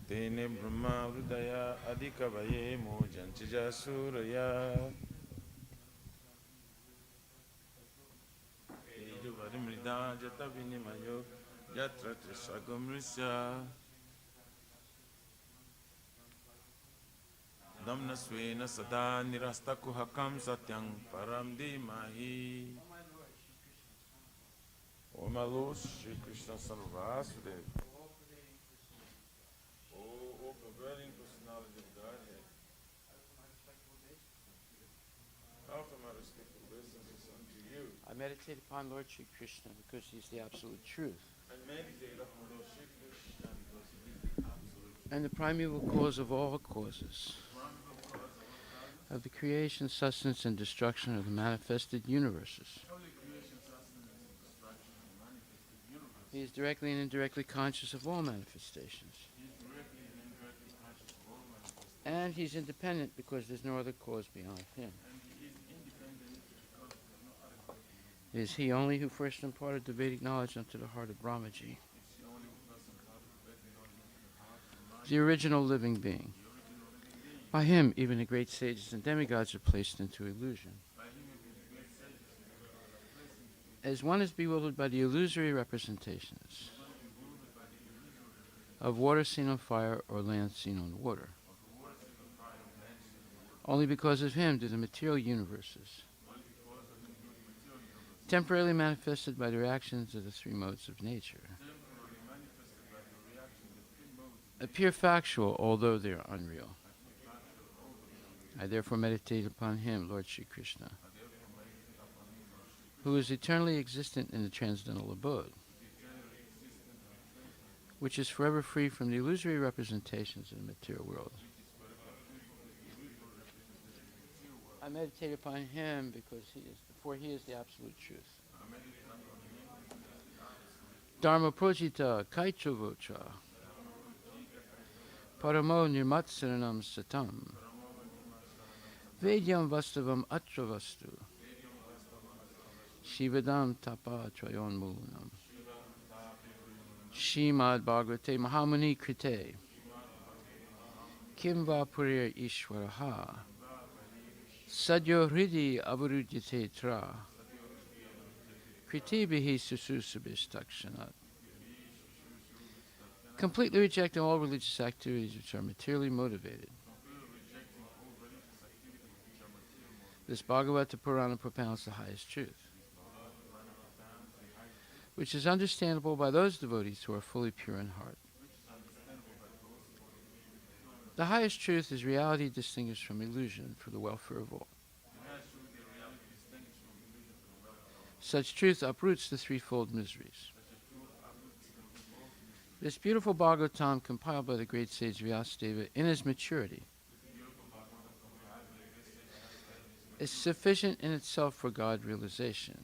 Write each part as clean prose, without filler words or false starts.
Tene Brahma Hridaya Adhikavaye Mojanchija Suraya Ejuvarimrida Jata Vinimayo Yatra Trisagumrisya Damna Swena Sada Nirasta Kuhakam Satyang Param Dimahi. O my Lord, Shri Krishna Son of Vasudeva. O perverting personality of Godhead. Offer my respectful obeisances unto you. I meditate upon Lord Shri Krishna because he is the absolute truth. I meditate upon Lord Shri Krishna because he is the absolute truth. And the primeval cause of all causes. Of the creation, sustenance, and destruction of the manifested universes. He is directly and indirectly conscious of all manifestations. And he's independent because there's no other cause beyond him. It is he only who first imparted the Vedic knowledge unto the heart of Brahmaji, the original living being. By him, even the great sages and demigods are placed into illusion. As one is bewildered by the illusory representations of water seen on fire or land seen on water. Only because of him do the material universes, temporarily manifested by the reactions of the three modes of nature, appear factual, although they are unreal. I therefore meditate upon him, Lord Shri Krishna, who is eternally existent in the transcendental abode, which is forever free from the illusory representations of the material world. I meditate upon him because he is the absolute truth. Dharma projita kaichovocha paramo nirmatsaranam satam vedyam vastavam atravastu shivadam tapa trayon mulunam Srimad Bhagavate Mahamuni Krite Kim va purir ishwaraha Sadyo Hridi Avarujite Tra Kritibihi Sususabishtakshanat. Completely rejecting all religious activities which are materially motivated. This Bhagavata Purana propounds the highest truth, which is understandable by those devotees who are fully pure in heart. The highest truth is reality distinguished from illusion for the welfare of all. Such truth uproots the threefold miseries. This beautiful Bhagavatam, compiled by the great sage Vyasadeva in his maturity, is sufficient in itself for God realization.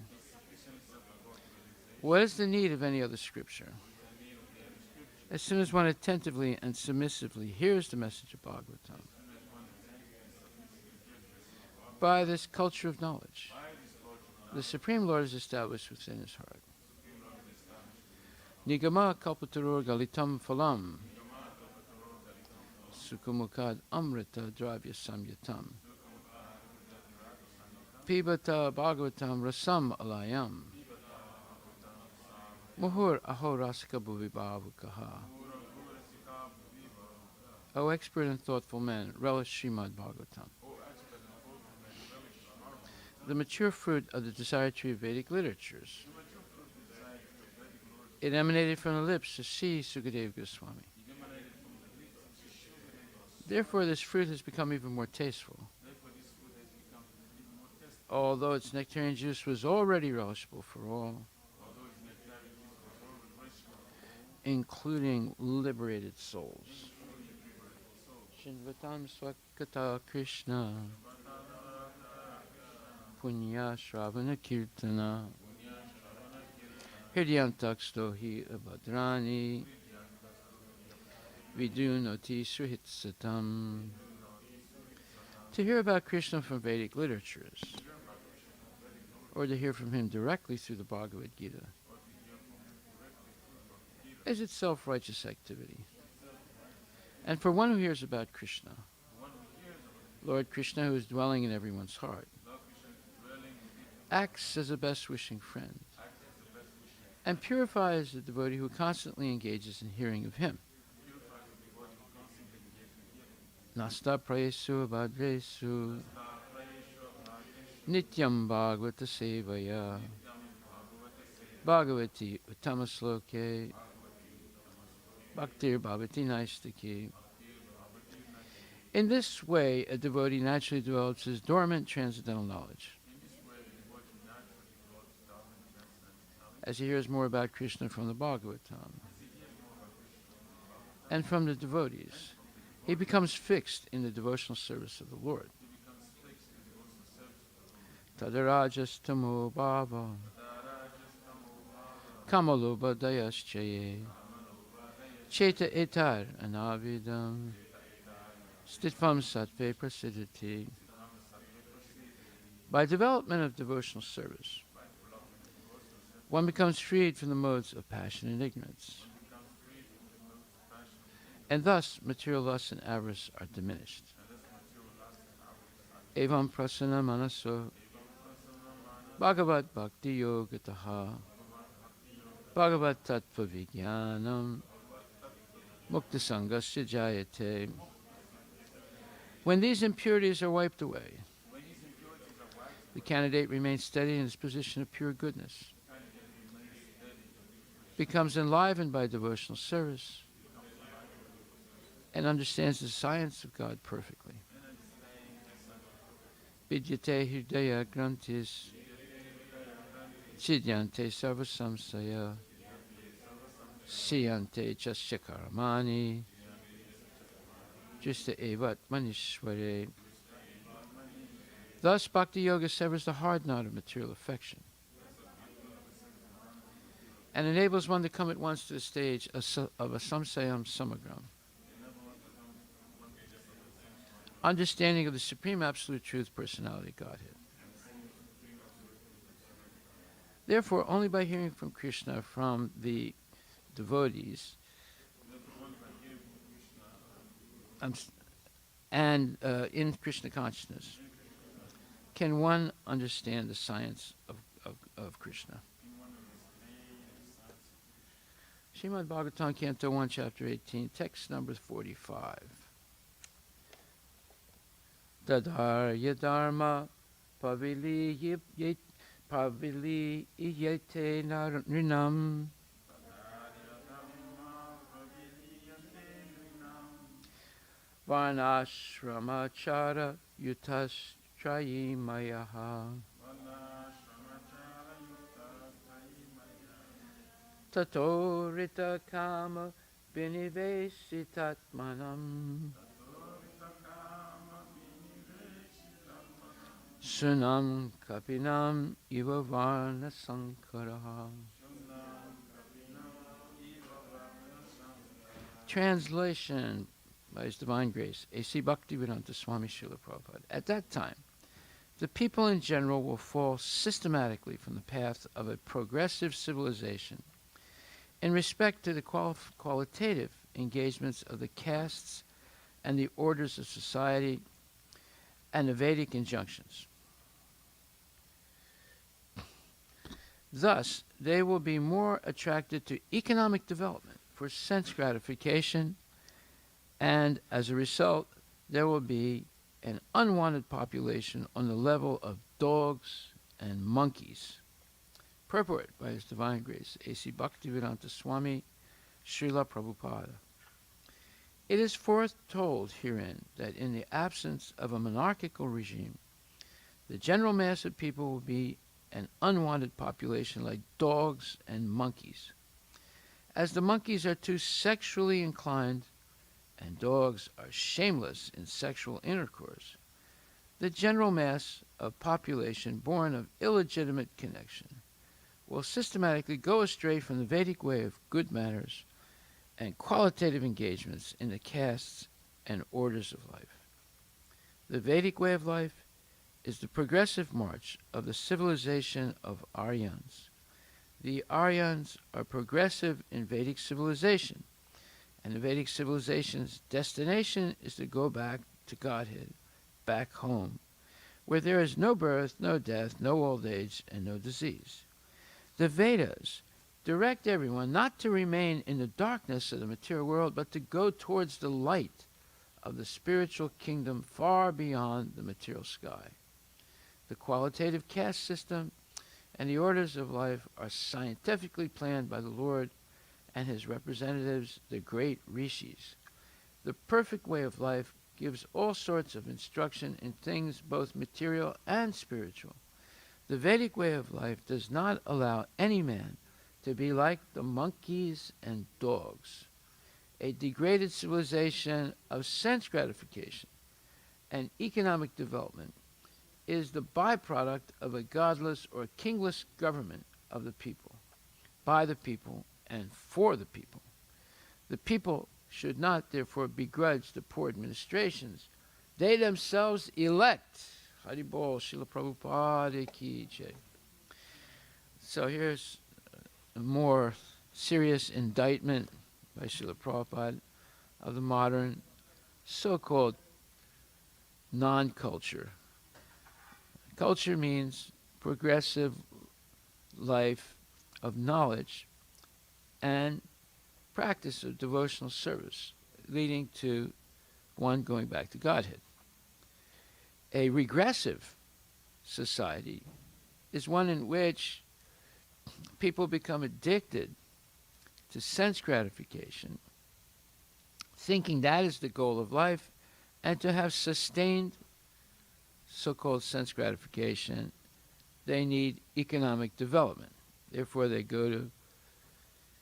What is the need of any other scripture? As soon as one attentively and submissively hears the message of Bhagavatam, by this culture of knowledge, the Supreme Lord is established within his heart. Nigama kalpatarur galitam phalam sukamukad amrita dravya samyatam pibata bhagavatam rasam alayam muhur ahorasika bhuvibhavukaha. O expert and thoughtful man, relish Srimad Bhagavatam, the mature fruit of the desired tree of Vedic literatures. It emanated from the lips of Sri Sukadeva Goswami. Therefore, this fruit has become even more tasteful, although its nectarian juice was already relishable for all, including liberated souls. Shinvatam Swakata Krishna Punya Shravana Kirtana Hiryam Taksto Hi Abhadrani Vidunoti Srihitsatam To hear about Krishna from Vedic literatures, or to hear from him directly through the Bhagavad Gita, is itself righteous activity. And for one who hears about Krishna, Lord Krishna, who is dwelling in everyone's heart, acts as a best-wishing friend, and purifies the devotee who constantly engages in hearing of him. Nasta prayesu abhadresu nityam bhagavata sevaya bhagavati uttamasloke bhaktir bhavati naistaki. In this way, a devotee naturally develops his dormant transcendental knowledge. As he hears more about Krishna from the Bhagavatam and from the devotees, he becomes fixed in the devotional service of the Lord. Tadarajas tamo bhava kamalobha dayaschaye cheta etar anavidam stitvam sattve prasidhati. By development of devotional service, one becomes freed from the modes of passion and ignorance, and thus material lust and avarice are diminished. Evam prasana manaso bhagavat bhakti yogataha bhagavat tattva vijnanam mukta sangasya jayate. When these impurities are wiped away, the candidate remains steady in his position of pure goodness, becomes enlivened by devotional service, and understands the science of God perfectly. Vidyate hridaya grantis chidyante sarva samsaya siyante chasya karamani justa evat manishware. Thus, Bhakti Yoga severs the hard knot of material affection and enables one to come at once to the stage of a samsayam samagram, understanding of the Supreme Absolute Truth, Personality, Godhead. Therefore, only by hearing from Krishna from the devotees and in Krishna Consciousness can one understand the science of Krishna. Srimad Bhagavatam, Canto 1, Chapter 18, text number 45. Dadarya dharma pavili iyete nrinam varnashramachara yutas trayimayaha tato rita kama binivesitatmanam sunam kapinam iva varna sankaraha. Translation by His Divine Grace, A.C. Bhaktivedanta Swami Srila Prabhupada. At that time, the people in general will fall systematically from the path of a progressive civilization in respect to the qualitative engagements of the castes and the orders of society and the Vedic injunctions. Thus, they will be more attracted to economic development for sense gratification, and as a result, there will be an unwanted population on the level of dogs and monkeys. Purport by His Divine Grace, A.C. Bhaktivedanta Swami Srila Prabhupada. It is foretold herein that in the absence of a monarchical regime, the general mass of people will be an unwanted population like dogs and monkeys. As the monkeys are too sexually inclined and dogs are shameless in sexual intercourse, the general mass of population born of illegitimate connection will systematically go astray from the Vedic way of good manners and qualitative engagements in the castes and orders of life. The Vedic way of life is the progressive march of the civilization of Aryans. The Aryans are progressive in Vedic civilization, and the Vedic civilization's destination is to go back to Godhead, back home, where there is no birth, no death, no old age, and no disease. The Vedas direct everyone not to remain in the darkness of the material world, but to go towards the light of the spiritual kingdom far beyond the material sky. The qualitative caste system and the orders of life are scientifically planned by the Lord and his representatives, the great rishis. The perfect way of life gives all sorts of instruction in things both material and spiritual. The Vedic way of life does not allow any man to be like the monkeys and dogs, a degraded civilization of sense gratification and economic development is the byproduct of a godless or kingless government of the people, by the people, and for the people. The people should not, therefore, begrudge the poor administrations. They themselves elect. Haribol, Srila Prabhupada ki jai. So here's a more serious indictment by Srila Prabhupada of the modern so-called non-culture. Culture means progressive life of knowledge and practice of devotional service, leading to one going back to Godhead. A regressive society is one in which people become addicted to sense gratification, thinking that is the goal of life, and to have sustained so-called sense gratification, they need economic development. Therefore, they go to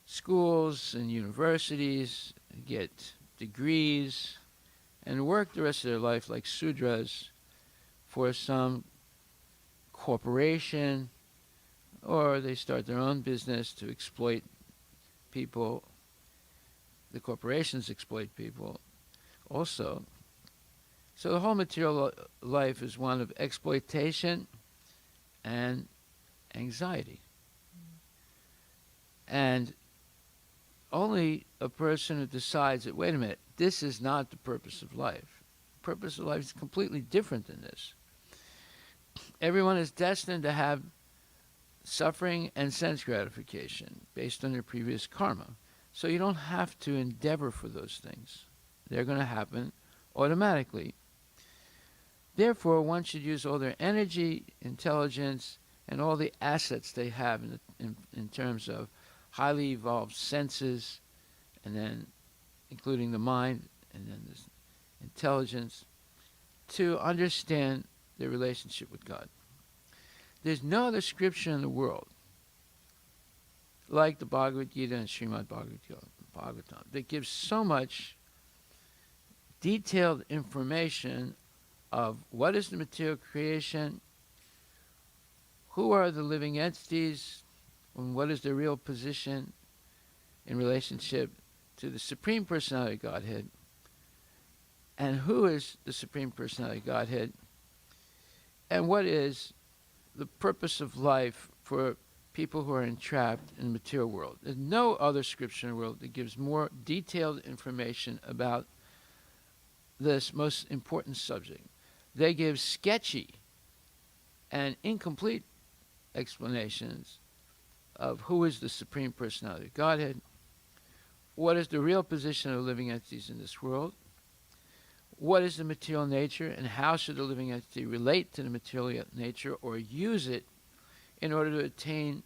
schools and universities, get degrees, and work the rest of their life like Sudras for some corporation, or they start their own business to exploit people. The corporations exploit people also. So the whole material life is one of exploitation and anxiety. And only a person who decides that, wait a minute, this is not the purpose of life. The purpose of life is completely different than this. Everyone is destined to have suffering and sense gratification based on their previous karma. So you don't have to endeavor for those things. They're going to happen automatically. Therefore, one should use all their energy, intelligence, and all the assets they have in terms of highly evolved senses, and then including the mind, and then this intelligence, to understand their relationship with God. There's no other scripture in the world like the Bhagavad Gita and Srimad Bhagavatam that gives so much detailed information of what is the material creation, who are the living entities, and what is their real position in relationship to the Supreme Personality of Godhead, and who is the Supreme Personality of Godhead, and what is the purpose of life for people who are entrapped in the material world. There's no other scripture in the world that gives more detailed information about this most important subject. They give sketchy and incomplete explanations of who is the Supreme Personality of Godhead, what is the real position of living entities in this world, what is the material nature, and how should the living entity relate to the material nature or use it in order to attain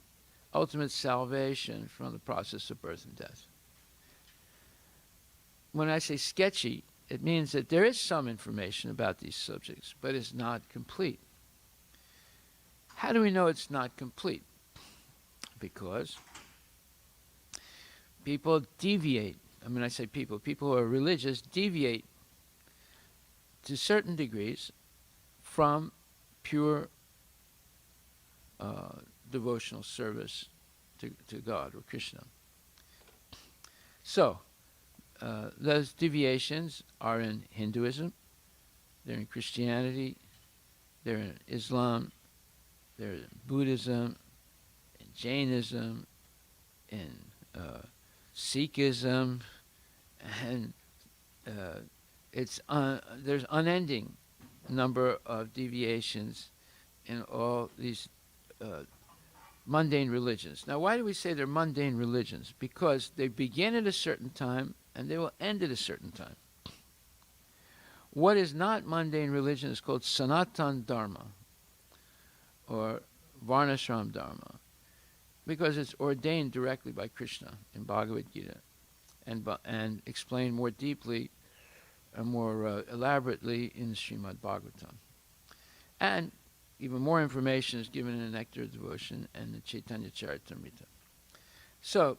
ultimate salvation from the process of birth and death. When I say sketchy, it means that there is some information about these subjects, but it's not complete. How do we know it's not complete? Because people deviate. I say people who are religious deviate to certain degrees from pure devotional service to God or Krishna. So, those deviations are in Hinduism, They're in Christianity, they're in Islam, they're in Buddhism, in Jainism, in Sikhism, and there's unending number of deviations in all these mundane religions. Now, why do we say they're mundane religions? Because they begin at a certain time and they will end at a certain time. What is not mundane religion is called Sanatan Dharma or Varnashram Dharma, because it's ordained directly by Krishna in Bhagavad Gita and explained more deeply and more elaborately in Srimad Bhagvatam. And even more information is given in the Nectar of Devotion and the Chaitanya Charitamrita. So,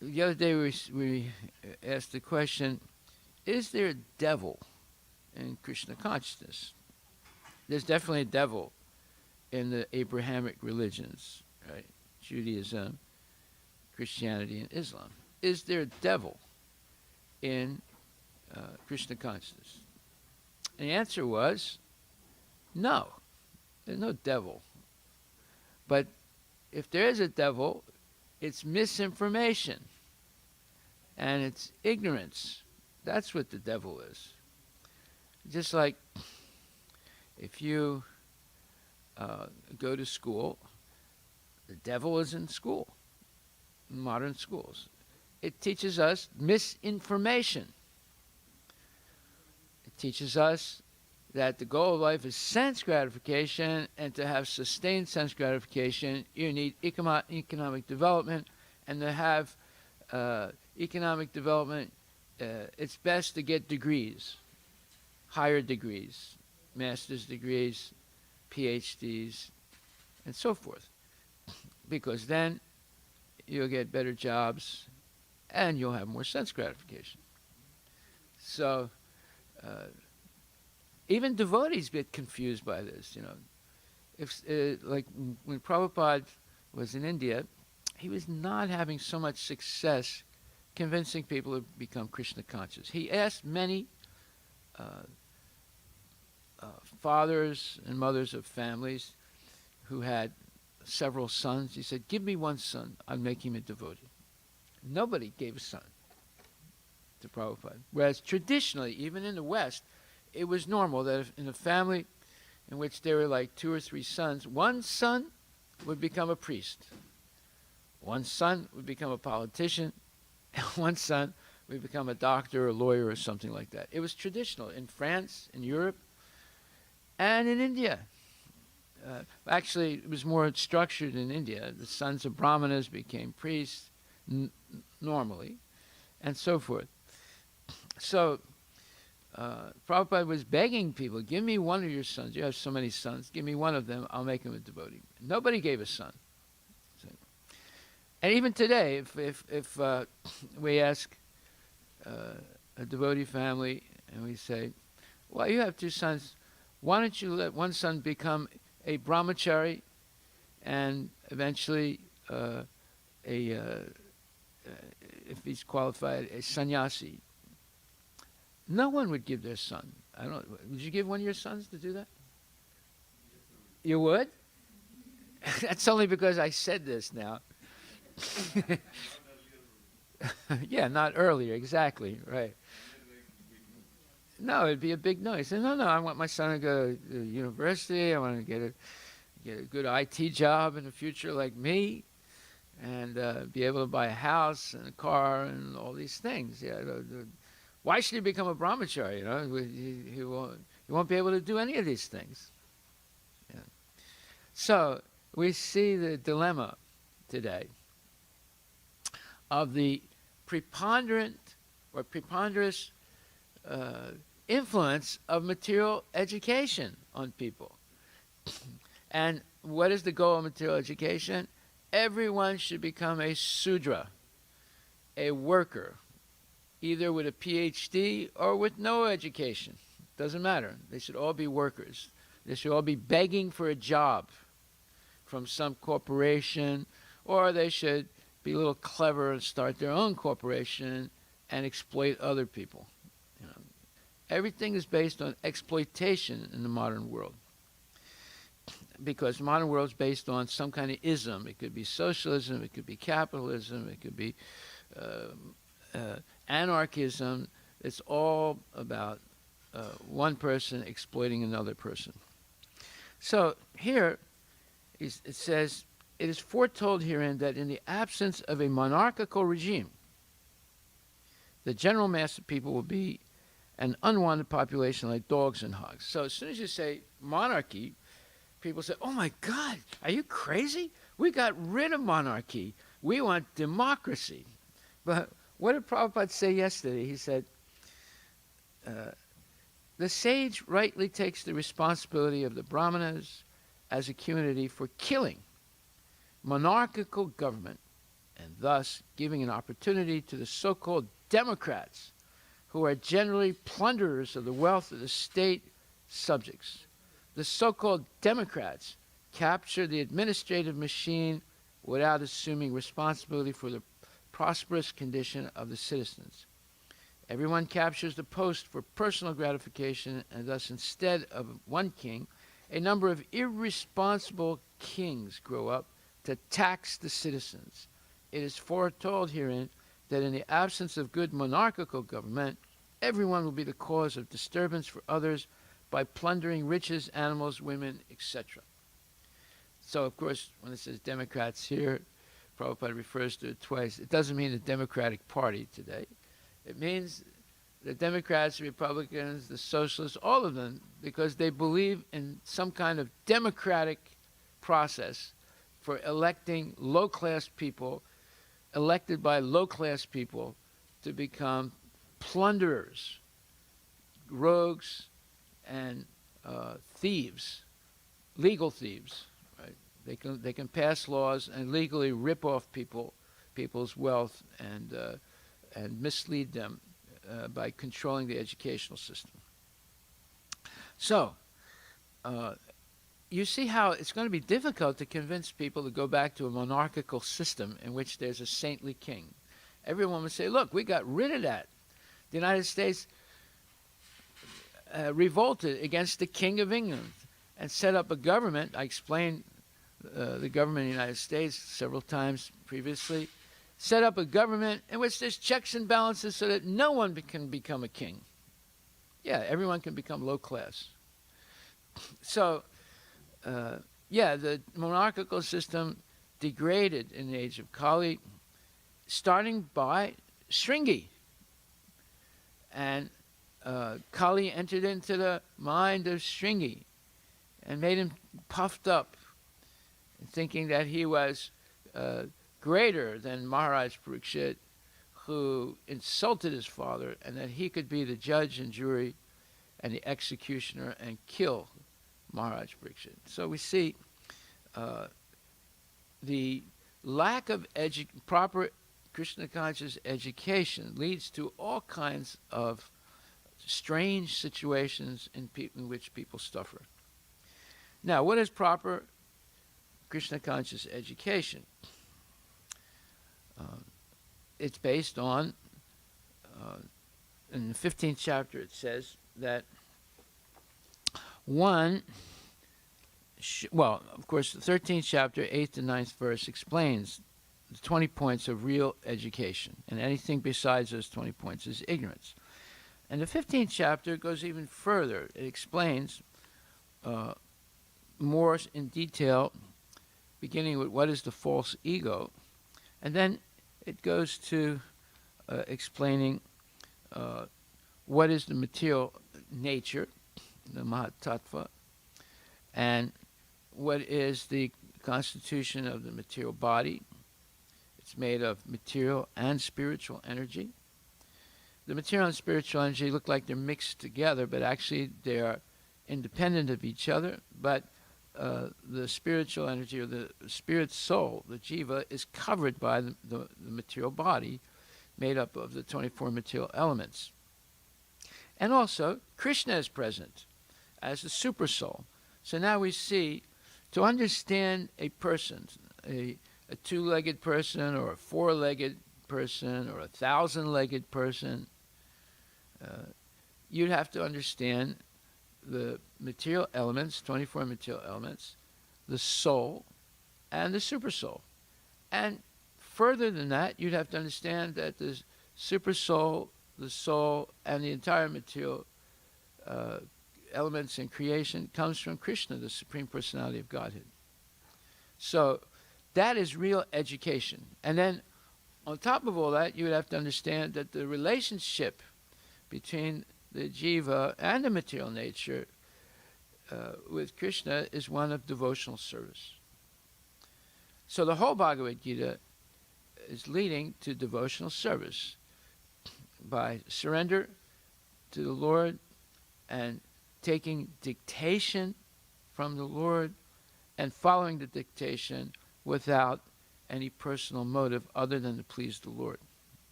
the other day we asked the question, is there a devil in Krishna consciousness? There's definitely a devil in the Abrahamic religions, right? Judaism, Christianity, and Islam. Is there a devil in Krishna consciousness? And the answer was no. There's no devil. But if there is a devil, it's misinformation and it's ignorance. That's what the devil is. Just like if you go to school, the devil is in school, in modern schools. It teaches us misinformation. It teaches us that the goal of life is sense gratification, and to have sustained sense gratification, you need economic development, and to have economic development, it's best to get degrees, higher degrees, master's degrees, PhDs, and so forth, because then you'll get better jobs and you'll have more sense gratification. So even devotees get confused by this, you know. If like when Prabhupada was in India, he was not having so much success convincing people to become Krishna conscious. He asked many fathers and mothers of families who had several sons. He said, give me one son, I'll make him a devotee. Nobody gave a son to Prabhupada. Whereas traditionally, even in the West, it was normal that if in a family in which there were like 2 or 3 sons, one son would become a priest, one son would become a politician, and one son would become a doctor or a lawyer or something like that. It was traditional in France, in Europe, and in India. Actually, it was more structured in India. The sons of Brahmanas became priests normally, and so forth. So Prabhupada was begging people, give me one of your sons. You have so many sons. Give me one of them. I'll make him a devotee. Nobody gave a son. So, and even today, if we ask a devotee family and we say, well, you have 2 sons. Why don't you let one son become a brahmachari and eventually if he's qualified, a sannyasi? No one would give their son. Would you give one of your sons to do that? You would? That's only because I said this now. Yeah, not earlier, exactly, right. No, it'd be a big no. He said, no, I want my son to go to university. I want to get a good IT job in the future like me, and be able to buy a house and a car and all these things. Yeah, why should he become a brahmachari? You know, he won't be able to do any of these things. Yeah. So we see the dilemma today of the preponderant or preponderous influence of material education on people. And what is the goal of material education? Everyone should become a Sudra, a worker, either with a PhD or with no education. Doesn't matter. They should all be workers. They should all be begging for a job from some corporation, or they should be a little clever and start their own corporation and exploit other people. You know, Everything is based on exploitation in the modern world. Because the modern world is based on some kind of ism. It could be socialism, it could be capitalism, it could be anarchism. It's all about one person exploiting another person. So here it says, it is foretold herein that in the absence of a monarchical regime, the general mass of people will be an unwanted population like dogs and hogs. So as soon as you say monarchy, people say, oh my God, are you crazy? We got rid of monarchy. We want democracy. But what did Prabhupada say yesterday? He said, the sage rightly takes the responsibility of the brahmanas as a community for killing monarchical government and thus giving an opportunity to the so-called Democrats, who are generally plunderers of the wealth of the state subjects. The so-called Democrats capture the administrative machine without assuming responsibility for the prosperous condition of the citizens. Everyone captures the post for personal gratification, and thus instead of one king, a number of irresponsible kings grow up to tax the citizens. It is foretold herein that in the absence of good monarchical government, everyone will be the cause of disturbance for others by plundering riches, animals, women, etc. So, of course, when it says Democrats here, Prabhupada refers to it twice. It doesn't mean the Democratic Party today. It means the Democrats, the Republicans, the Socialists, all of them, because they believe in some kind of democratic process for electing low-class people, elected by low-class people, to become plunderers, rogues, and thieves, legal thieves. Right? They can pass laws and legally rip off people's wealth and mislead them by controlling the educational system. So, you see how it's going to be difficult to convince people to go back to a monarchical system in which there's a saintly king. Everyone would say, look, we got rid of that. The United States revolted against the King of England and set up a government. I explained the government of the United States several times previously. Set up a government in which there's checks and balances so that no one can become a king. Yeah, everyone can become low class. So, the monarchical system degraded in the age of Kali, starting by Shringi. And Kali entered into the mind of Shringi and made him puffed up, thinking that he was greater than Maharaj Parikshit, who insulted his father, and that he could be the judge and jury and the executioner and kill Maharaj Parikshit. So we see the lack of proper Krishna conscious education leads to all kinds of strange situations in which people suffer. Now, what is proper Krishna conscious education? It's based on, in the 15th chapter it says that of course the 13th chapter, 8th to 9th verse explains the 20 points of real education, and anything besides those 20 points is ignorance. And the 15th chapter goes even further. It explains more in detail, beginning with what is the false ego, and then it goes to explaining what is the material nature, the Mahatattva, and what is the constitution of the material body. It's made of material and spiritual energy. The material and spiritual energy look like they're mixed together, but actually they are independent of each other. But the spiritual energy, or the spirit soul, the jiva, is covered by the material body made up of the 24 material elements. And also, Krishna is present as the super soul. So now we see, to understand a person, a two-legged person, or a four-legged person, or a 1,000-legged person, you'd have to understand the material elements, 24 material elements, the soul, and the supersoul. And further than that, you'd have to understand that the supersoul, the soul, and the entire material elements in creation comes from Krishna, the Supreme Personality of Godhead. So that is real education. And then on top of all that, you would have to understand that the relationship between the jiva and the material nature with Krishna is one of devotional service. So the whole Bhagavad Gita is leading to devotional service by surrender to the Lord and taking dictation from the Lord and following the dictation without any personal motive other than to please the Lord.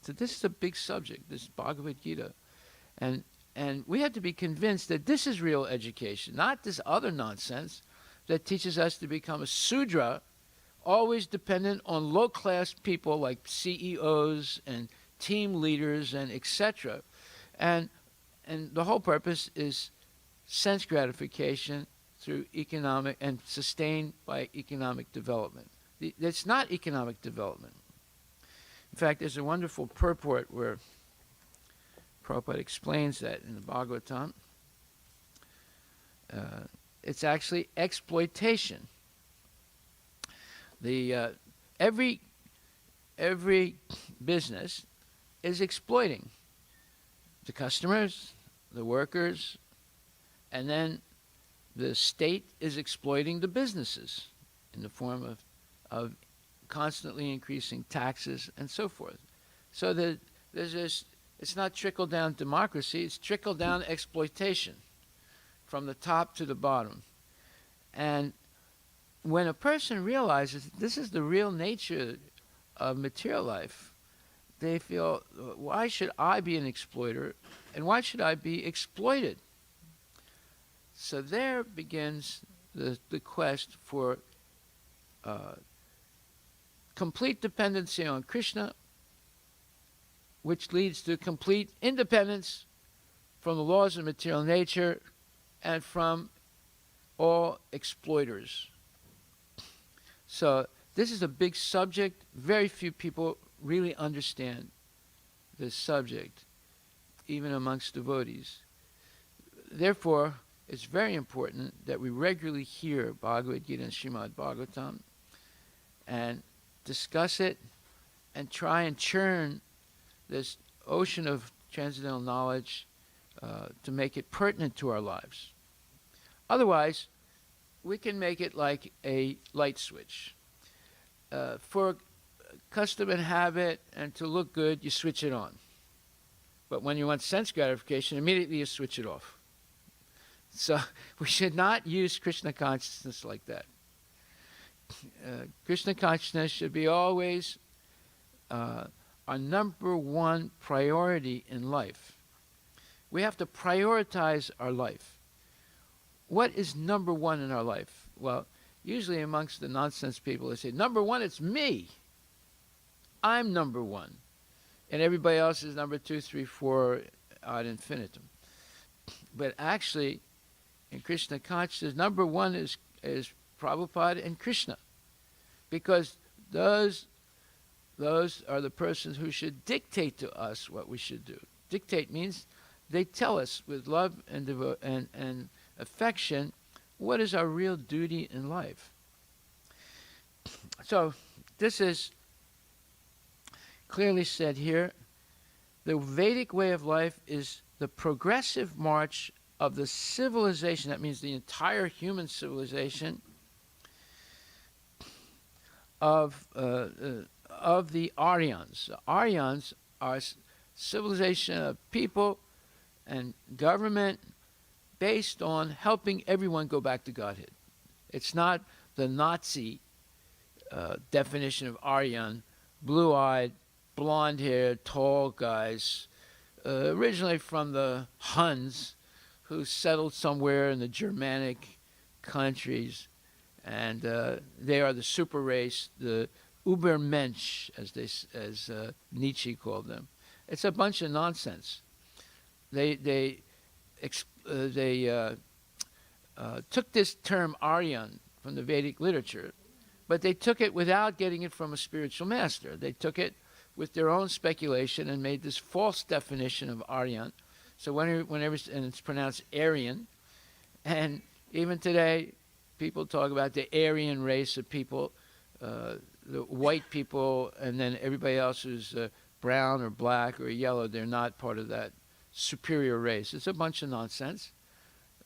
So this is a big subject, this Bhagavad Gita. And we have to be convinced that this is real education, not this other nonsense that teaches us to become a Sudra, always dependent on low-class people like CEOs and team leaders and etc. And the whole purpose is sense gratification through economic and sustained by economic development. It's not economic development. In fact, there's a wonderful purport where Prabhupada explains that in the Bhagvatam. It's actually exploitation. Every business is exploiting the customers, the workers, and then the state is exploiting the businesses in the form of constantly increasing taxes and so forth. So that there's this, it's not trickle-down democracy, it's trickle-down exploitation from the top to the bottom. And when a person realizes that this is the real nature of material life, they feel, why should I be an exploiter and why should I be exploited? So there begins the quest for complete dependency on Krishna, which leads to complete independence from the laws of material nature and from all exploiters. So this is a big subject. Very few people really understand this subject, even amongst devotees. Therefore, it's very important that we regularly hear Bhagavad Gita and Srimad Bhagvatam and discuss it and try and churn this ocean of transcendental knowledge to make it pertinent to our lives. Otherwise, we can make it like a light switch. For custom and habit and to look good, you switch it on. But when you want sense gratification, immediately you switch it off. So we should not use Krishna consciousness like that. Krishna consciousness should be always our number one priority in life. We have to prioritize our life. What is number one in our life? Well, usually amongst the nonsense people, they say, number one, it's me. I'm number one. And everybody else is number 2, 3, 4 ad infinitum. But actually, in Krishna consciousness, number one is Prabhupada and Krishna. Because those are the persons who should dictate to us what we should do. Dictate means they tell us with love and affection what is our real duty in life. So this is clearly said here. The Vedic way of life is the progressive march of the civilization, that means the entire human civilization, of the Aryans. The Aryans are civilization of people and government based on helping everyone go back to Godhead. It's not the Nazi definition of Aryan, blue-eyed, blonde-haired, tall guys, originally from the Huns, who settled somewhere in the Germanic countries, and they are the super race, the Übermensch, as Nietzsche called them. It's a bunch of nonsense. they took this term Aryan from the Vedic literature, but they took it without getting it from a spiritual master. They took it with their own speculation and made this false definition of Aryan. So whenever and it's pronounced Aryan, and even today, people talk about the Aryan race of people, the white people, and then everybody else who's brown or black or yellow. They're not part of that superior race. It's a bunch of nonsense.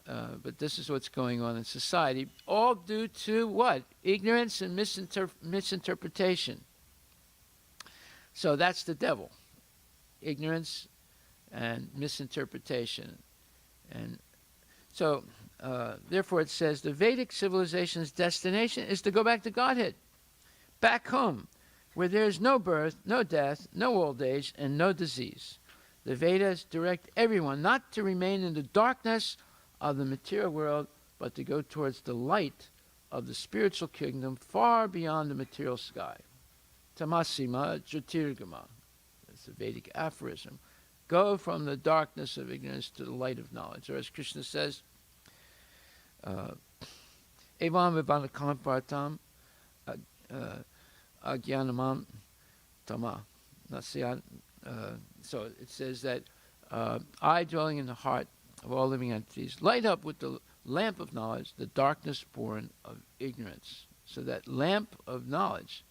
But this is what's going on in society, all due to what? Ignorance and misinterpretation. So that's the devil. Ignorance and misinterpretation. And so, therefore it says, the Vedic civilization's destination is to go back to Godhead, back home, where there is no birth, no death, no old age, and no disease. The Vedas direct everyone not to remain in the darkness of the material world, but to go towards the light of the spiritual kingdom far beyond the material sky. Tamasima Jyotirgama. That's a Vedic aphorism. Go from the darkness of ignorance to the light of knowledge. Or as Krishna says, Evam Vibanakam Partam Agyanamam Tama. So it says that I, dwelling in the heart of all living entities, light up with the lamp of knowledge the darkness born of ignorance. So that lamp of knowledge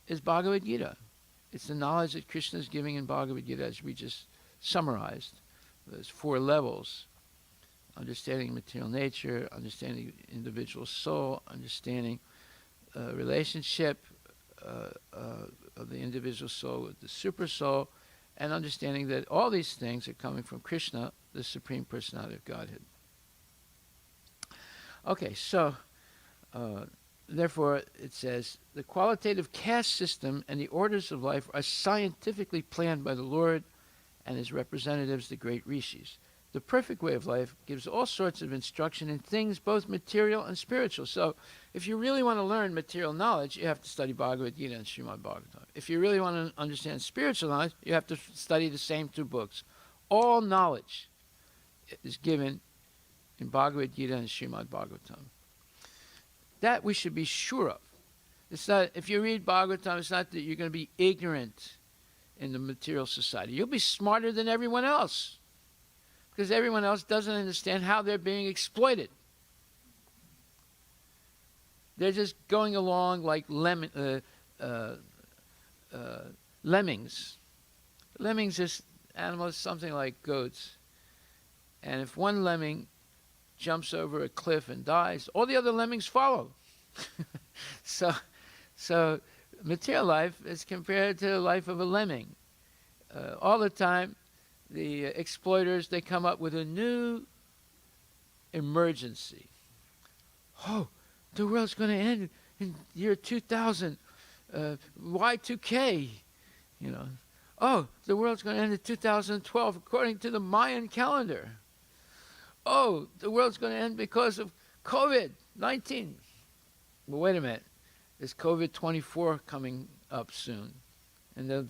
is Bhagavad Gita. It's the knowledge that Krishna is giving in Bhagavad Gita, as we just summarized. There's 4 levels: understanding material nature, understanding individual soul, understanding relationship of the individual soul with the super soul, and understanding that all these things are coming from Krishna, the Supreme Personality of Godhead. Okay, so therefore it says, the qualitative caste system and the orders of life are scientifically planned by the Lord and his representatives, the great rishis. The perfect way of life gives all sorts of instruction in things both material and spiritual. So if you really want to learn material knowledge, you have to study Bhagavad Gita and Srimad Bhagavatam. If you really want to understand spiritual knowledge, you have to study the same 2 books. All knowledge is given in Bhagavad Gita and Srimad Bhagavatam. That we should be sure of. It's not, if you read Bhagavatam, it's not that you're going to be ignorant in the material society. You'll be smarter than everyone else, because everyone else doesn't understand how they're being exploited. They're just going along like lemmings. Lemmings is animals, something like goats. And if one lemming jumps over a cliff and dies, all the other lemmings follow. So material life is compared to the life of a lemming. All the time, the exploiters, they come up with a new emergency. Oh, the world's going to end in year 2000, Y2K, you know. Oh, the world's going to end in 2012 according to the Mayan calendar. Oh, the world's going to end because of COVID-19. Well, wait a minute. There's COVID-24 coming up soon. And then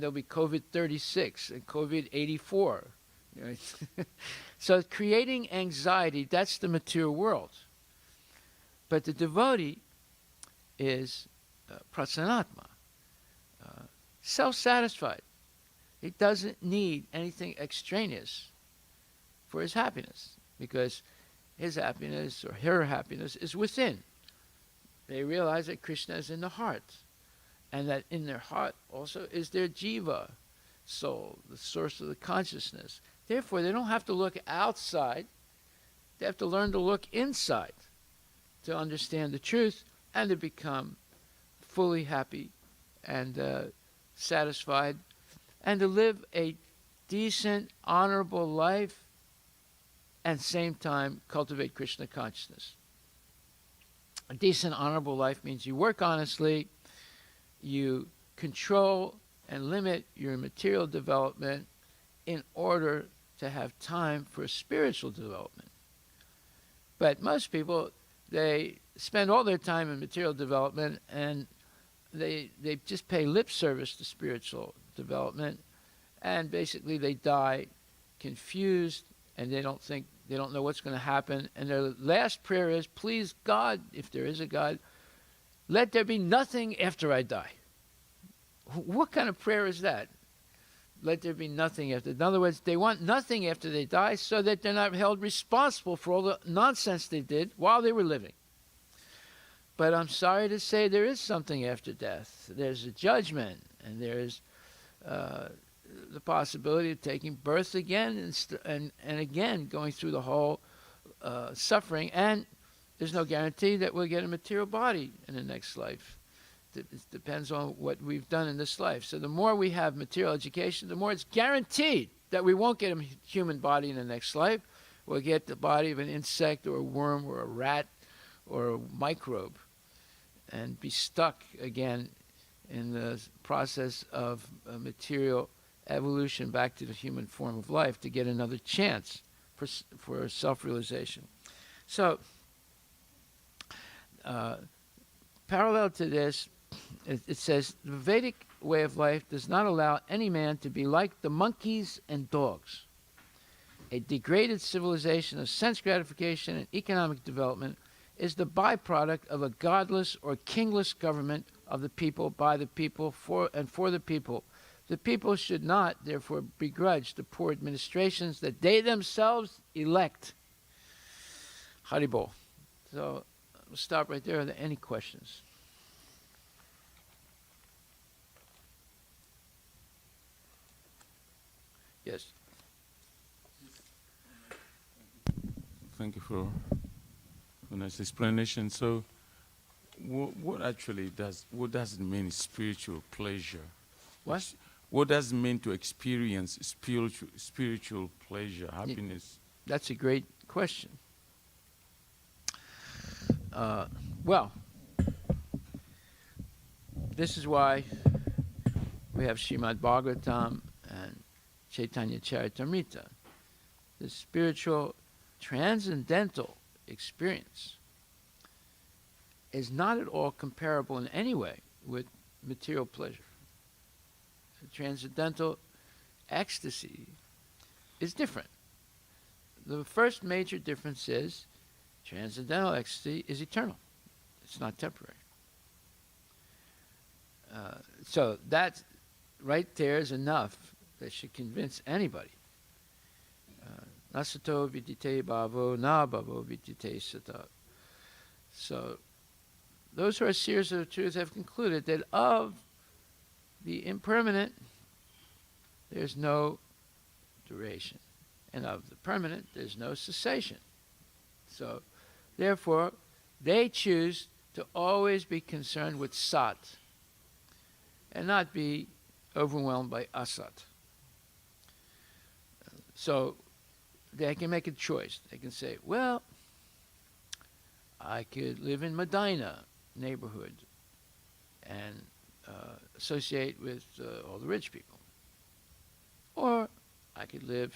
there'll be COVID-36 and COVID-84. You know? So creating anxiety, that's the material world. But the devotee is prasanatma, self-satisfied. He doesn't need anything extraneous for his happiness, because his happiness or her happiness is within. They realize that Krishna is in the heart, and that in their heart also is their jiva, soul, the source of the consciousness. Therefore, they don't have to look outside. They have to learn to look inside to understand the truth and to become fully happy and satisfied, and to live a decent, honorable life, and same time cultivate Krishna consciousness. A decent, honorable life means you work honestly, you control and limit your material development in order to have time for spiritual development. But most people, they spend all their time in material development, and they just pay lip service to spiritual development, and basically they die confused, and they don't know what's going to happen. And their last prayer is, please God, if there is a God, let there be nothing after I die. What kind of prayer is that? Let there be nothing after. In other words, they want nothing after they die so that they're not held responsible for all the nonsense they did while they were living. But I'm sorry to say there is something after death. There's a judgment, and there's the possibility of taking birth again and again going through the whole suffering. And there's no guarantee that we'll get a material body in the next life. It depends on what we've done in this life. So the more we have material education, the more it's guaranteed that we won't get a human body in the next life. We'll get the body of an insect or a worm or a rat or a microbe and be stuck again in the process of material evolution back to the human form of life to get another chance for self-realization. So parallel to this, it says, the Vedic way of life does not allow any man to be like the monkeys and dogs. A degraded civilization of sense gratification and economic development is the byproduct of a godless or kingless government of the people, by the people, for the people. The people should not, therefore, begrudge the poor administrations that they themselves elect. Haribol. So we'll stop right there. Are there any questions? Yes. Thank you for a nice explanation. So, what does it mean spiritual pleasure? What does it mean to experience spiritual pleasure, happiness? That's a great question. Well, this is why we have Srimad Bhagvatam and Chaitanya Charitamrita. The spiritual transcendental experience is not at all comparable in any way with material pleasure. The transcendental ecstasy is different. The first major difference is transcendental ecstasy is eternal. It's not temporary. So that right there is enough that should convince anybody. Nasato vidite bhavo, na bhavo vidite sata. So those who are seers of the truth have concluded that of the impermanent, there's no duration. And of the permanent, there's no cessation. So, therefore, they choose to always be concerned with sat and not be overwhelmed by asat. So, they can make a choice. They can say, well, I could live in Medina neighborhood and associate with all the rich people. Or I could live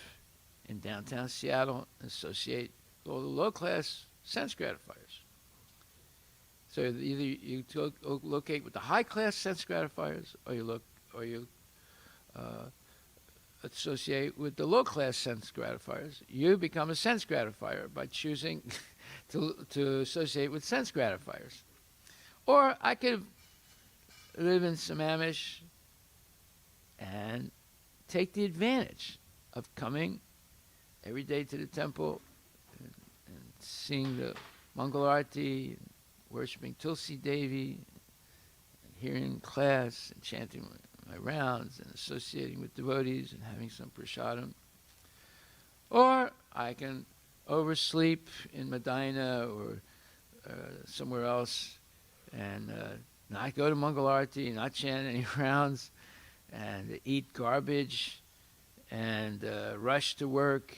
in downtown Seattle and associate with all the low-class sense gratifiers. So either you locate with the high-class sense gratifiers, or you associate with the low-class sense gratifiers. You become a sense gratifier by choosing to associate with sense gratifiers. Or I could live in Sammamish and take the advantage of coming every day to the temple and seeing the Mangal Arati, and worshiping Tulsi Devi, and hearing class and chanting my rounds and associating with devotees and having some prasadam. Or I can oversleep in Medina or somewhere else and not go to Mangal Arati, not chant any rounds, and eat garbage and rush to work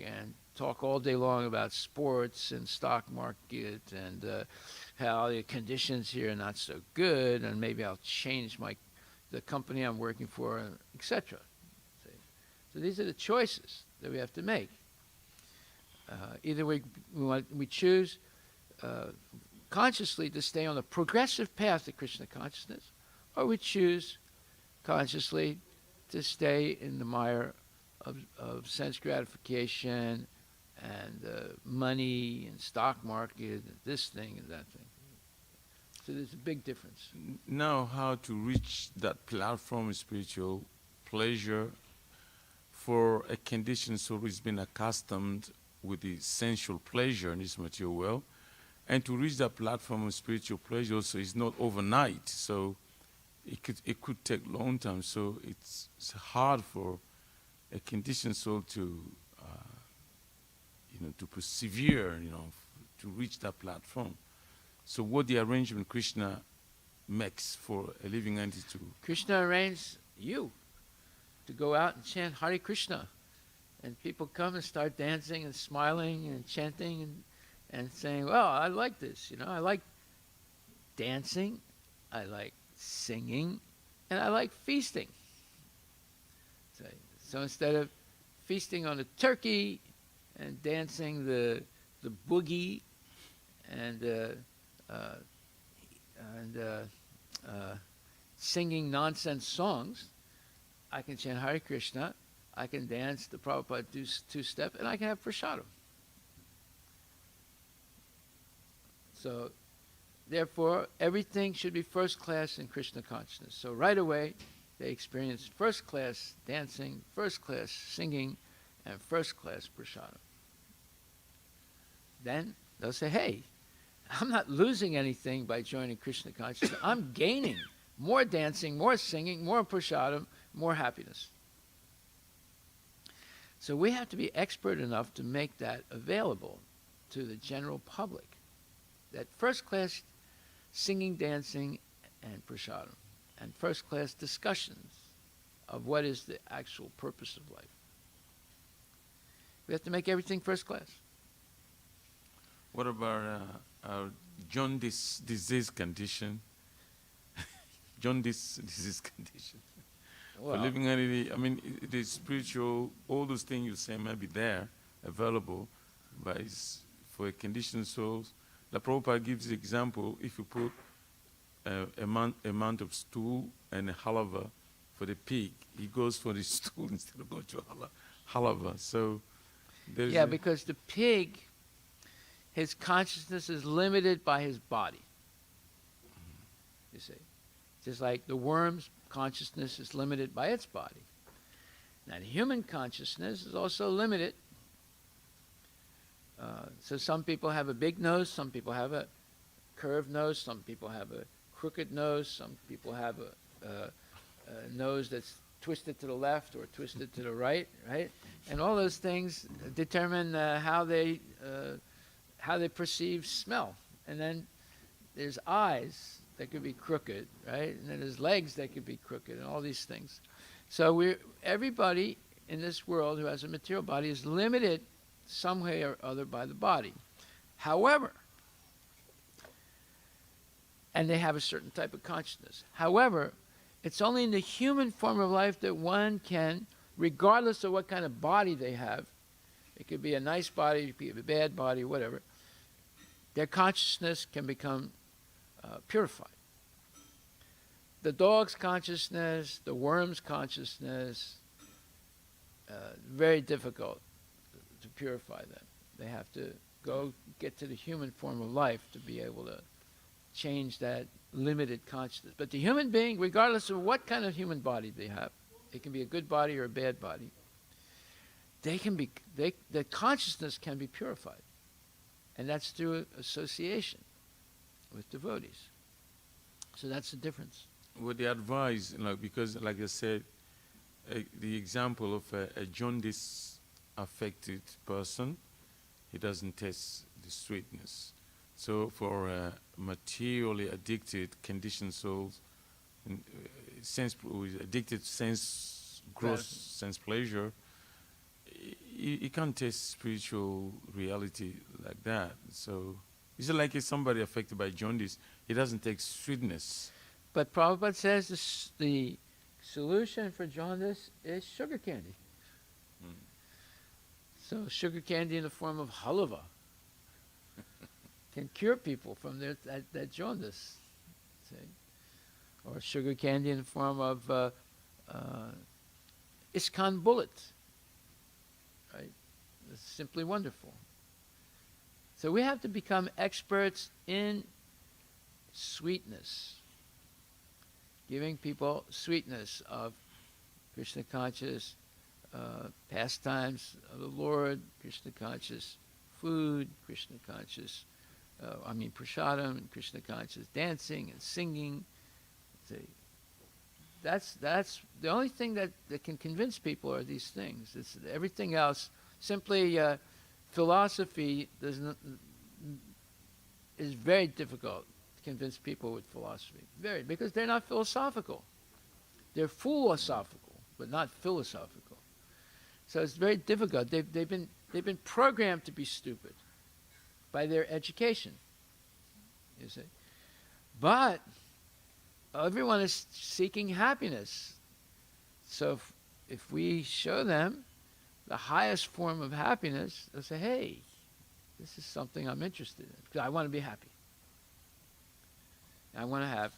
and talk all day long about sports and stock market and how the conditions here are not so good, and maybe I'll change the company I'm working for, etc. So these are the choices that we have to make. Either we choose consciously to stay on the progressive path to Krishna consciousness, or we choose consciously to stay in the mire of sense gratification and money and stock market and this thing and that thing. So there's a big difference. Now, how to reach that platform of spiritual pleasure for a conditioned soul who's been accustomed with the sensual pleasure in this material world, and to reach that platform of spiritual pleasure also is not overnight. So it could take a long time. So it's hard for a conditioned soul to to persevere, to reach that platform. So what the arrangement Krishna makes for a living entity to... Krishna arranged you to go out and chant Hare Krishna. And people come and start dancing and smiling and chanting and saying, well, I like this, I like dancing, I like singing, and I like feasting. So instead of feasting on a turkey and dancing the boogie and singing nonsense songs, I can chant Hare Krishna, I can dance the Prabhupada two-step, and I can have prasadam. So, therefore, everything should be first class in Krishna consciousness. So right away, they experience first class dancing, first class singing, and first class prasadam. Then they'll say, hey, I'm not losing anything by joining Krishna consciousness. I'm gaining more dancing, more singing, more prasadam, more happiness. So we have to be expert enough to make that available to the general public. That first class singing, dancing, and prasadam, and first class discussions of what is the actual purpose of life. We have to make everything first class. What about jaundice disease condition? Jaundice disease condition. Well, for living entity, it is spiritual, all those things you say might be there, available, but it's for a conditioned soul. The Prabhupada gives the example, if you put a amount of stool and a halava for the pig, he goes for the stool instead of going to halava. So there's because the pig, his consciousness is limited by his body. You see, just like the worm's consciousness is limited by its body. Now, the human consciousness is also limited. So some people have a big nose, some people have a curved nose, some people have a crooked nose, some people have a nose that's twisted to the left or twisted to the right, right? And all those things determine how they perceive smell. And then there's eyes that could be crooked, right? And then there's legs that could be crooked, and all these things. So everybody in this world who has a material body is limited some way or other by the body. However, and they have a certain type of consciousness. However, it's only in the human form of life that one can, regardless of what kind of body they have, it could be a nice body, it could be a bad body, whatever, their consciousness can become purified. The dog's consciousness, the worm's consciousness, very difficult to purify them. They have to get to the human form of life to be able to change that limited consciousness. But the human being, regardless of what kind of human body they have, it can be a good body or a bad body, the consciousness can be purified. And that's through association with devotees. So that's the difference. With the advice, because like I said, the example of a jaundice affected person, he doesn't taste the sweetness. So for materially addicted, conditioned souls, addicted to gross sense pleasure, he can't taste spiritual reality like that. So it's like if somebody affected by jaundice, he doesn't take sweetness. But Prabhupada says the solution for jaundice is sugar candy. So sugar candy in the form of halava can cure people from that jaundice. See? Or sugar candy in the form of ISKCON bullet It's simply wonderful. So we have to become experts in sweetness, giving people sweetness of Krishna conscious pastimes of the Lord, Krishna conscious food, Krishna conscious, prasadam, and Krishna conscious dancing and singing. See, that's the only thing that can convince people are these things. It's everything else. Simply philosophy is very difficult to convince people with philosophy. Very, because they're not philosophical. They're philosophical, but not philosophical. So it's very difficult. They've been programmed to be stupid by their education. You see, but everyone is seeking happiness. So if we show them the highest form of happiness, they'll say, "Hey, this is something I'm interested in because I want to be happy. I want to have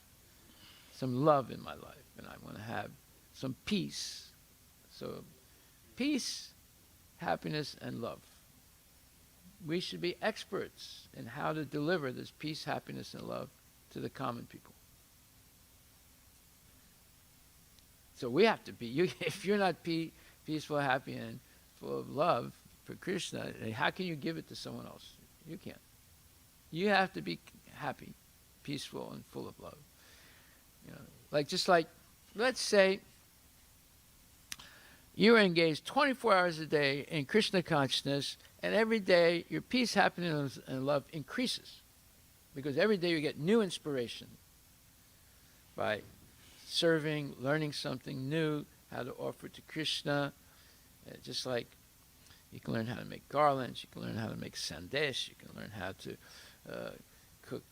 some love in my life, and I want to have some peace." So peace, happiness, and love. We should be experts in how to deliver this peace, happiness, and love to the common people. So we have to be, if you're not peaceful, happy, and full of love for Krishna, how can you give it to someone else? You can't. You have to be happy, peaceful, and full of love. You know, just like, let's say you are engaged 24 hours a day in Krishna consciousness, and every day your peace, happiness, and love increases. Because every day you get new inspiration by serving, learning something new, how to offer to Krishna. Just like you can learn how to make garlands, you can learn how to make sandesh, you can learn how to cook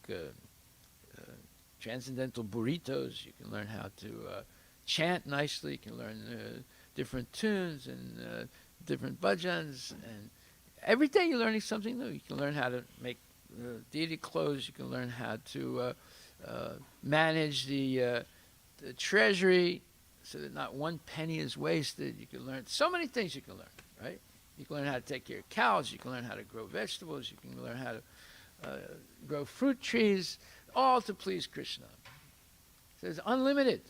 transcendental burritos, you can learn how to chant nicely, you can learn different tunes and different bhajans, and every day you're learning something new. You can learn how to make deity clothes, you can learn how to manage the treasury so that not one penny is wasted. You can learn so many things you can learn, right? You can learn how to take care of cows, you can learn how to grow vegetables, you can learn how to grow fruit trees, all to please Krishna. So it's unlimited.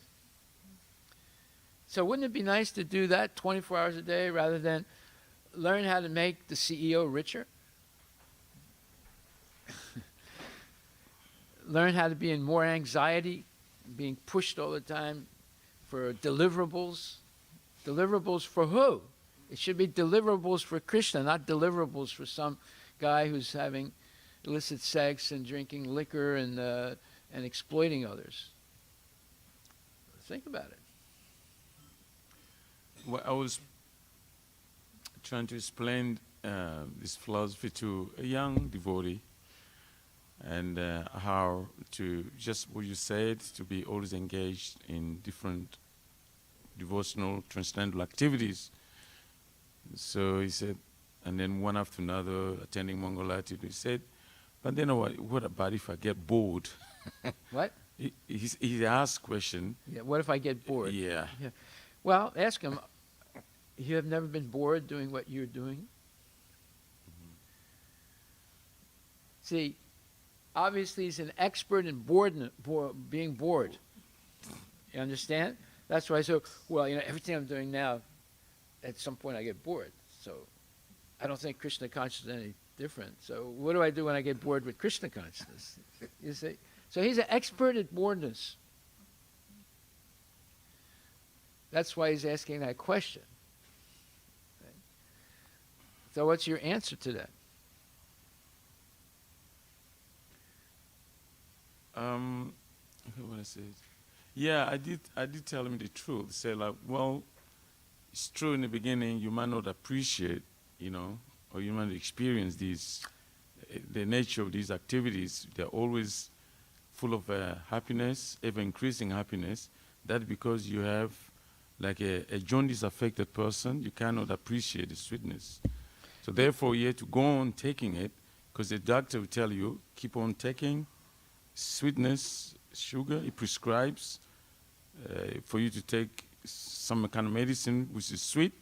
So wouldn't it be nice to do that 24 hours a day rather than learn how to make the CEO richer? Learn how to be in more anxiety, being pushed all the time for deliverables. Deliverables for who? It should be deliverables for Krishna, not deliverables for some guy who's having illicit sex and drinking liquor and exploiting others. Think about it. Well, I was trying to explain this philosophy to a young devotee, and how to, just what you said, to be always engaged in different devotional, transcendental activities. So he said, and then one after another, attending Mangal, he said, but then what about if I get bored? What? He asked question. Yeah, what if I get bored? Yeah. Well, ask him, you have never been bored doing what you're doing? Mm-hmm. See, obviously he's an expert in being bored. You understand? That's why I said, well, everything I'm doing now, at some point I get bored. So I don't think Krishna consciousness is any different. So what do I do when I get bored with Krishna consciousness? You see? So he's an expert at boredness. That's why he's asking that question. Right? So what's your answer to that? What I said? Yeah, I did tell him the truth. Say like, well, it's true in the beginning you might not appreciate, or you might not experience these, the nature of these activities. They're always full of happiness, ever increasing happiness. That's because you have like a jaundice affected person, you cannot appreciate the sweetness. So therefore you have to go on taking it, because the doctor will tell you, keep on taking sweetness, sugar. He prescribes for you to take some kind of medicine which is sweet,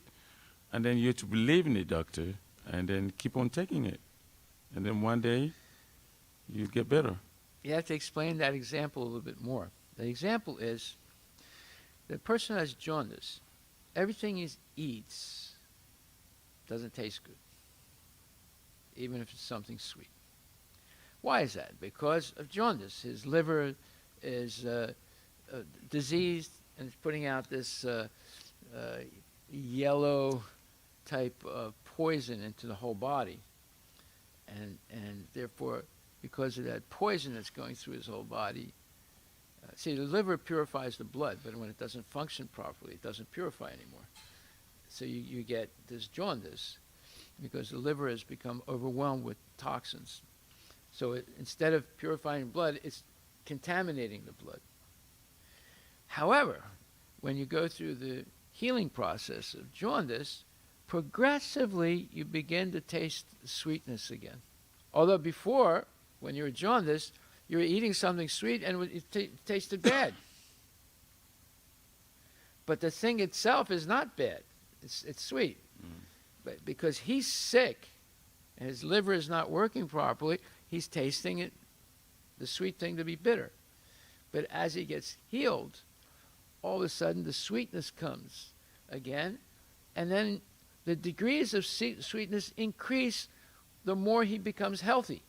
and then you have to believe in the doctor, and then keep on taking it. And then one day, you get better. You have to explain that example a little bit more. The example is the person has jaundice. Everything he eats doesn't taste good, even if it's something sweet. Why is that? Because of jaundice. His liver is diseased and it's putting out this yellow type of poison into the whole body. And therefore, because of that poison that's going through his whole body, see, the liver purifies the blood, but when it doesn't function properly, it doesn't purify anymore. So you get this jaundice because the liver has become overwhelmed with toxins. So instead of purifying blood, it's contaminating the blood. However, when you go through the healing process of jaundice, progressively you begin to taste sweetness again. Although before, when you were jaundiced, you were eating something sweet and it tasted bad. But the thing itself is not bad. It's sweet. But because he's sick and his liver is not working properly, he's tasting it, the sweet thing, to be bitter. But as he gets healed, all of a sudden the sweetness comes again, and then the degrees of sweetness increase the more he becomes healthy.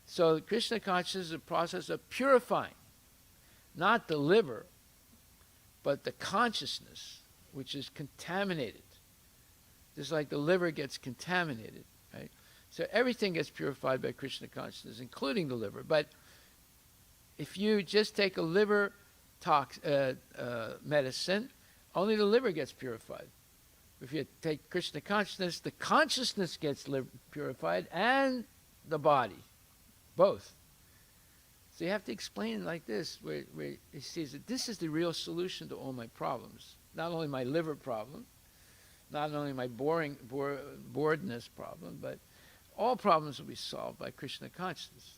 So Krishna consciousness is a process of purifying, not the liver, but the consciousness, which is contaminated. Just like the liver gets contaminated, right? So everything gets purified by Krishna consciousness, including the liver. But if you just take a liver medicine, only the liver gets purified. If you take Krishna consciousness, the consciousness gets purified and the body, both. So you have to explain it like this, where he sees that this is the real solution to all my problems. Not only my liver problem, not only my boredness problem, but all problems will be solved by Krishna consciousness.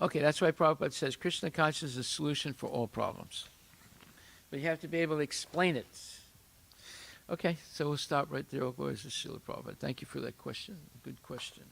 Okay, that's why Prabhupada says Krishna consciousness is the solution for all problems. But you have to be able to explain it. Okay, so we'll stop right there. All glories to Srila Prabhupada. Thank you for that question. Good question.